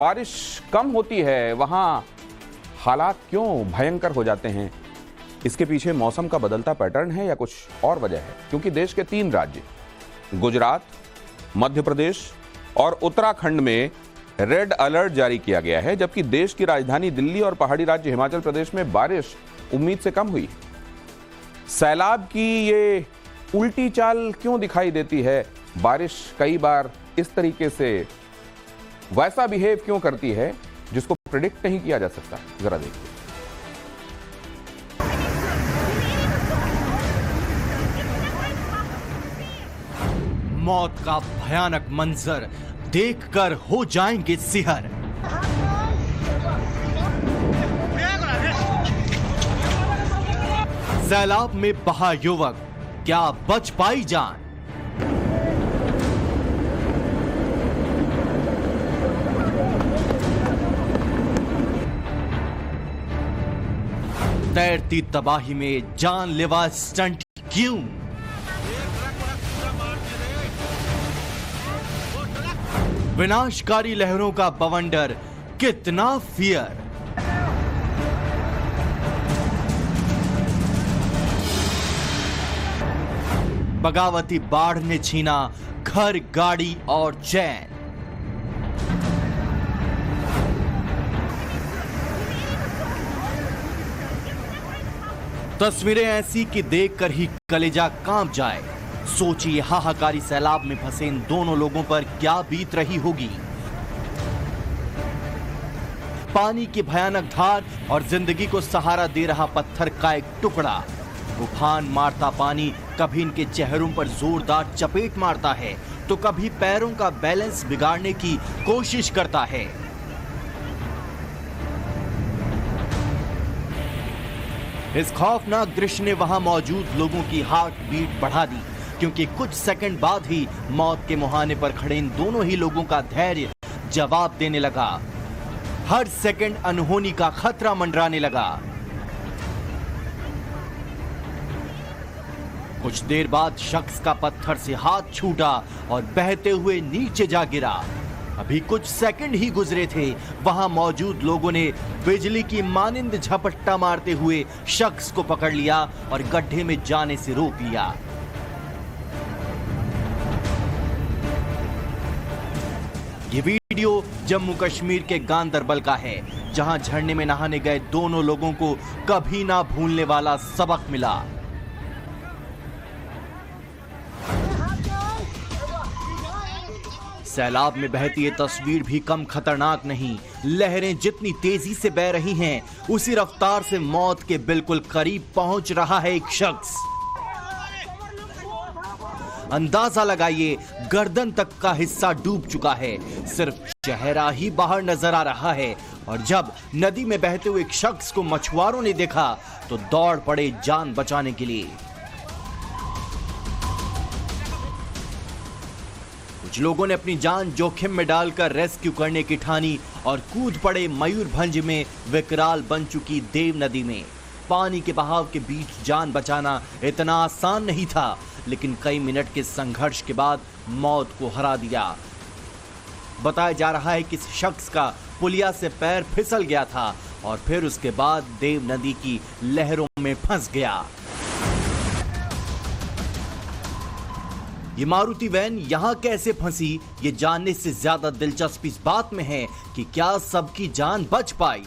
बारिश कम होती है वहां हालात क्यों भयंकर हो जाते हैं? इसके पीछे मौसम का बदलता पैटर्न है या कुछ और वजह है? क्योंकि देश के 3 राज्य गुजरात, मध्य प्रदेश और उत्तराखंड में रेड अलर्ट जारी किया गया है, जबकि देश की राजधानी दिल्ली और पहाड़ी राज्य हिमाचल प्रदेश में बारिश उम्मीद से कम हुई। सैलाब की ये उल्टी चाल क्यों दिखाई देती है? बारिश कई बार इस तरीके से वैसा बिहेव क्यों करती है जिसको प्रिडिक्ट नहीं किया जा सकता? जरा देखिए। मौत का भयानक मंजर देखकर हो जाएंगे सिहर। सैलाब में बहा युवक, क्या बच पाई जान? तैरती तबाही में जानलेवा स्टंट क्यों? विनाशकारी लहरों का बवंडर कितना फियर? बगावती बाढ़ ने छीना घर, गाड़ी और चैन। तस्वीरें ऐसी कि देखकर ही कलेजा कांप जाए। सोचिए हाहाकारी सैलाब में फंसे इन दोनों लोगों पर क्या बीत रही होगी। पानी की भयानक धार और जिंदगी को सहारा दे रहा पत्थर का एक टुकड़ा। उफान मारता पानी कभी इनके चेहरों पर जोरदार चपेट मारता है तो कभी पैरों का बैलेंस बिगाड़ने की कोशिश करता है। इस खौफनाक दृश्य ने वहां मौजूद लोगों की हार्ट बीट बढ़ा दी, क्योंकि कुछ सेकंड बाद ही मौत के मुहाने पर खड़े इन दोनों ही लोगों का धैर्य जवाब देने लगा। हर सेकंड अनहोनी का खतरा मंडराने लगा। कुछ देर बाद शख्स का पत्थर से हाथ छूटा और बहते हुए नीचे जा गिरा। अभी कुछ सेकंड ही गुजरे थे, वहां मौजूद लोगों ने बिजली की मानिंद झपट्टा मारते हुए शख्स को पकड़ लिया और गड्ढे में जाने से रोक लिया। ये वीडियो जम्मू कश्मीर के गांदरबल का है, जहां झरने में नहाने गए दोनों लोगों को कभी ना भूलने वाला सबक मिला। सैलाब में बहती ये तस्वीर भी कम खतरनाक नहीं। लहरें जितनी तेजी से बह रही हैं, उसी रफ्तार से मौत के बिल्कुल करीब पहुंच रहा है एक शख्स। अंदाजा लगाइए, गर्दन तक का हिस्सा डूब चुका है, सिर्फ चेहरा ही बाहर नजर आ रहा है। और जब नदी में बहते हुए एक शख्स को मछुआरों ने देखा तो दौड़ पड़े जान बचाने के लिए। कुछ लोगों ने अपनी जान जोखिम में डालकर रेस्क्यू करने की ठानी और कूद पड़े मयूरभंज में विकराल बन चुकी देव नदी में। पानी के बहाव के बीच जान बचाना इतना आसान नहीं था, लेकिन कई मिनट के संघर्ष के बाद मौत को हरा दिया। बताया जा रहा है कि इस शख्स का पुलिया से पैर फिसल गया था और फिर उसके बाद देव नदी की लहरों में फंस गया। ये मारुति वैन यहां कैसे फंसी, ये जानने से ज्यादा दिलचस्पी इस बात में है कि क्या सबकी जान बच पाई।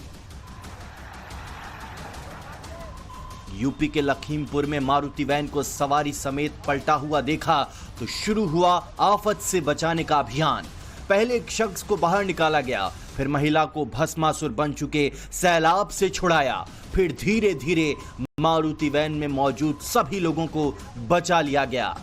यूपी के लखीमपुर में मारुति वैन को सवारी समेत पलटा हुआ देखा तो शुरू हुआ आफत से बचाने का अभियान। पहले एक शख्स को बाहर निकाला गया, फिर महिला को भस्मासुर बन चुके सैलाब से छुड़ाया, फिर धीरे धीरे मारुति वैन में मौजूद सभी लोगों को बचा लिया गया।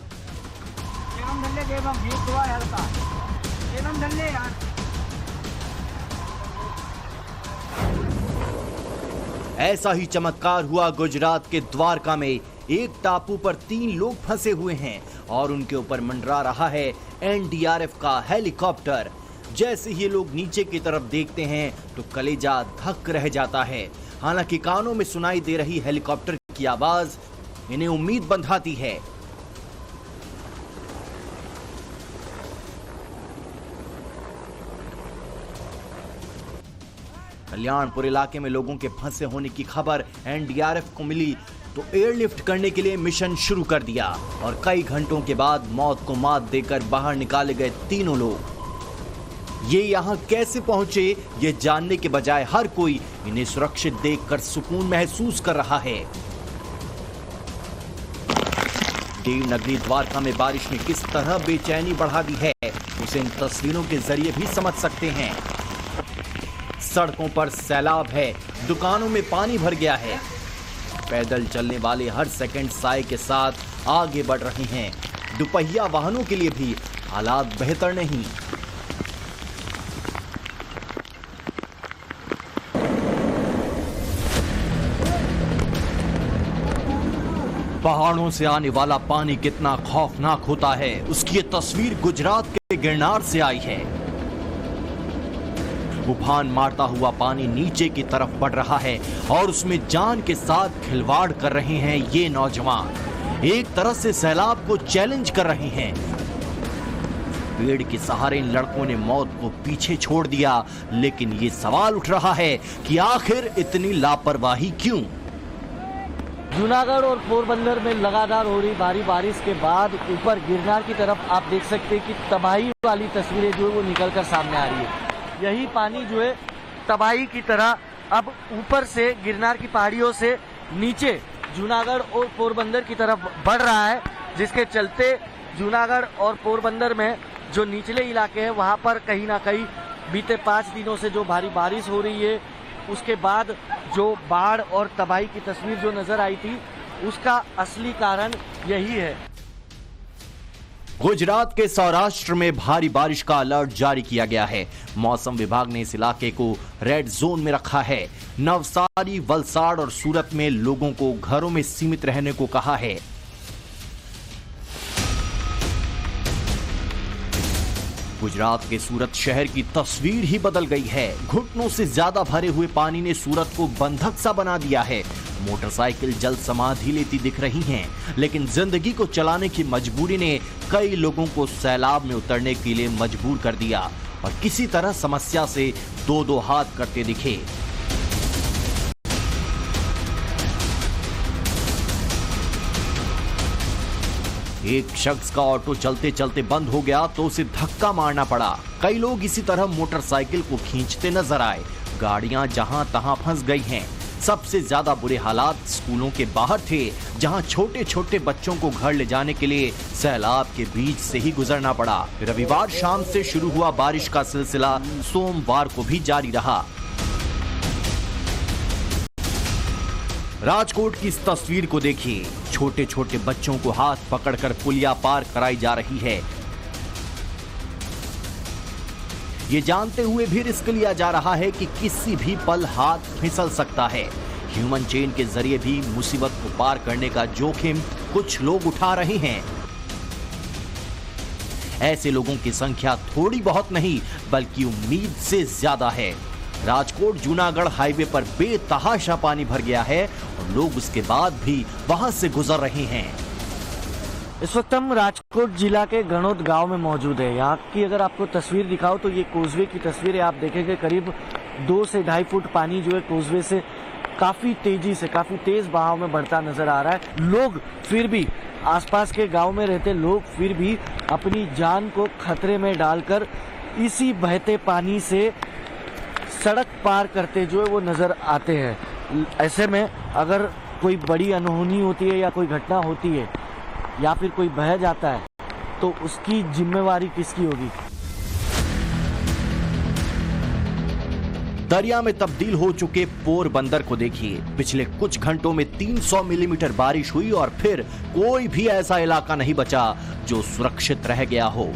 ऐसा ही चमत्कार हुआ गुजरात के द्वारका में। एक टापू पर 3 लोग फंसे हुए हैं और उनके ऊपर मंडरा रहा है एनडीआरएफ का हेलीकॉप्टर। जैसे ही ये लोग नीचे की तरफ देखते हैं तो कलेजा धक रह जाता है। हालांकि कानों में सुनाई दे रही हेलीकॉप्टर की आवाज इन्हें उम्मीद बंधाती है। कल्याणपुर इलाके में लोगों के फंसे होने की खबर एनडीआरएफ को मिली तो एयरलिफ्ट करने के लिए मिशन शुरू कर दिया और कई घंटों के बाद मौत को मात देकर बाहर निकाले गए तीनों लोग। ये यहाँ कैसे पहुंचे ये जानने के बजाय हर कोई इन्हें सुरक्षित देखकर सुकून महसूस कर रहा है। देवनगरी द्वारका में बारिश ने किस तरह बेचैनी बढ़ा दी है उसे इन तस्वीरों के जरिए भी समझ सकते हैं। सड़कों पर सैलाब है, दुकानों में पानी भर गया है, पैदल चलने वाले हर सेकंड साए के साथ आगे बढ़ रहे हैं। दुपहिया वाहनों के लिए भी हालात बेहतर नहीं। पहाड़ों से आने वाला पानी कितना खौफनाक होता है उसकी ये तस्वीर गुजरात के गिरनार से आई है। उफान मारता हुआ पानी नीचे की तरफ बढ़ रहा है और उसमें जान के साथ खिलवाड़ कर रहे हैं ये नौजवान। एक तरह से सैलाब को चैलेंज कर रहे हैं। पेड़ के सहारे इन लड़कों ने मौत को पीछे छोड़ दिया, लेकिन ये सवाल उठ रहा है कि आखिर इतनी लापरवाही क्यों? जूनागढ़ और पोरबंदर में लगातार हो रही भारी बारिश के बाद ऊपर गिरनार की तरफ आप देख सकते हैं कि तबाही वाली तस्वीरें जो है वो निकलकर सामने आ रही है। यही पानी जो है तबाही की तरह अब ऊपर से गिरनार की पहाड़ियों से नीचे जूनागढ़ और पोरबंदर की तरफ बढ़ रहा है, जिसके चलते जूनागढ़ और पोरबंदर में जो निचले इलाके हैं वहां पर कहीं ना कहीं बीते 5 दिनों से जो भारी बारिश हो रही है उसके बाद जो बाढ़ और तबाही की तस्वीर जो नजर आई थी उसका असली कारण यही है। गुजरात के सौराष्ट्र में भारी बारिश का अलर्ट जारी किया गया है। मौसम विभाग ने इस इलाके को रेड जोन में रखा है। नवसारी, वलसाड़ और सूरत में लोगों को घरों में सीमित रहने को कहा है। गुजरात के सूरत शहर की तस्वीर ही बदल गई है। घुटनों से ज्यादा भरे हुए पानी ने सूरत को बंधक सा बना दिया है। मोटरसाइकिल जल समाधि लेती दिख रही हैं, लेकिन जिंदगी को चलाने की मजबूरी ने कई लोगों को सैलाब में उतरने के लिए मजबूर कर दिया और किसी तरह समस्या से दो हाथ करते दिखे। एक शख्स का ऑटो चलते चलते बंद हो गया तो उसे धक्का मारना पड़ा। कई लोग इसी तरह मोटरसाइकिल को खींचते नजर आए। गाड़ियां जहां तहां फंस गई हैं। सबसे ज्यादा बुरे हालात स्कूलों के बाहर थे, जहां छोटे छोटे बच्चों को घर ले जाने के लिए सैलाब के बीच से ही गुजरना पड़ा। रविवार शाम से शुरू हुआ बारिश का सिलसिला सोमवार को भी जारी रहा। राजकोट की इस तस्वीर को देखिए। छोटे छोटे बच्चों को हाथ पकड़कर पुलिया पार कराई जा रही है। ये जानते हुए भी रिस्क लिया जा रहा है कि किसी भी पल हाथ फिसल सकता है। ह्यूमन चेन के जरिए भी मुसीबत को पार करने का जोखिम कुछ लोग उठा रहे हैं। ऐसे लोगों की संख्या थोड़ी बहुत नहीं बल्कि उम्मीद से ज्यादा है। राजकोट जूनागढ़ हाईवे पर बेतहाशा पानी भर गया है और लोग उसके बाद भी वहां से गुजर रहे हैं। इस वक्त हम राजकोट जिला के गणोद गांव में मौजूद है। यहाँ की अगर आपको तस्वीर दिखाओ तो ये कोजवे की तस्वीर है। आप देखेंगे करीब 2 से 2.5 फुट पानी जो है कोजवे से काफी तेजी से, काफी तेज बहाव में बढ़ता नजर आ रहा है। लोग फिर भी, आसपास के गांव में रहते लोग फिर भी अपनी जान को खतरे में डालकर इसी बहते पानी से सड़क पार करते जो है वो नजर आते हैं। ऐसे में अगर कोई बड़ी अनहोनी होती है या कोई घटना होती है या फिर कोई बह जाता है तो उसकी जिम्मेवारी किसकी होगी? दरिया में तब्दील हो चुके पोरबंदर को देखिए। पिछले कुछ घंटों में 300 मिलीमीटर बारिश हुई और फिर कोई भी ऐसा इलाका नहीं बचा जो सुरक्षित रह गया हो।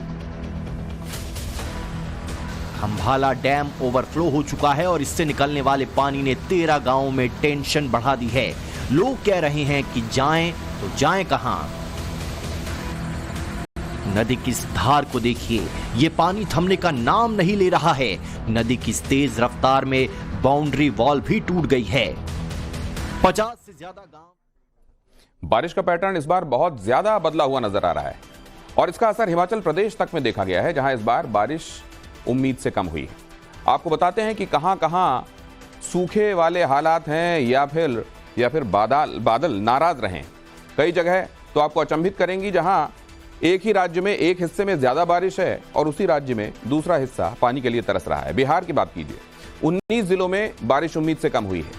खंभाला डैम ओवरफ्लो हो चुका है और इससे निकलने वाले पानी ने 13 गांवों में टेंशन बढ़ा दी है। लोग कह रहे हैं कि जाएं तो जाएं कहां? नदी की इस धार को देखिए। ये पानी थमने का नाम नहीं ले रहा है। नदी की इस तेज रफ्तार में बाउंड्री वॉल भी टूट गई है। 50 से ज्यादा गांव। बारिश का पैटर्न इस बार बहुत ज्यादा बदला हुआ नजर आ रहा है और इसका असर हिमाचल प्रदेश तक में देखा गया है, जहां इस बार बारिश उम्मीद से कम हुई। आपको बताते हैं कि कहां-कहां सूखे वाले हालात हैं या फिर बादल नाराज रहे। कई जगह तो आपको अचंभित करेंगी जहां एक ही राज्य में एक हिस्से में ज्यादा बारिश है और उसी राज्य में दूसरा हिस्सा पानी के लिए तरस रहा है। बिहार की बात कीजिए, 19 जिलों में बारिश उम्मीद से कम हुई है,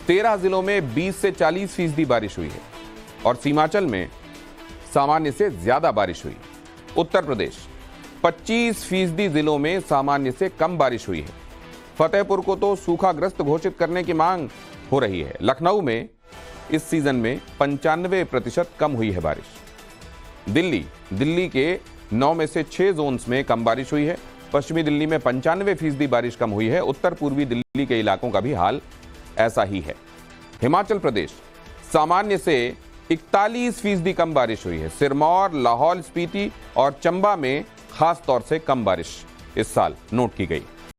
13 जिलों में 20 से 40% बारिश हुई है और सीमांचल में सामान्य से ज्यादा बारिश हुई। उत्तर प्रदेश 25% जिलों में सामान्य से कम बारिश हुई है। फतेहपुर को तो सूखाग्रस्त घोषित करने की मांग हो रही है। लखनऊ में इस सीजन में 95% कम हुई है बारिश। दिल्ली के 9 में से 6 जोन्स में कम बारिश हुई है। पश्चिमी दिल्ली में 95% बारिश कम हुई है। उत्तर पूर्वी दिल्ली के इलाकों का भी हाल ऐसा ही है। हिमाचल प्रदेश सामान्य से 41% कम बारिश हुई है। सिरमौर, लाहौल स्पीति और चंबा में खास तौर से कम बारिश इस साल नोट की गई।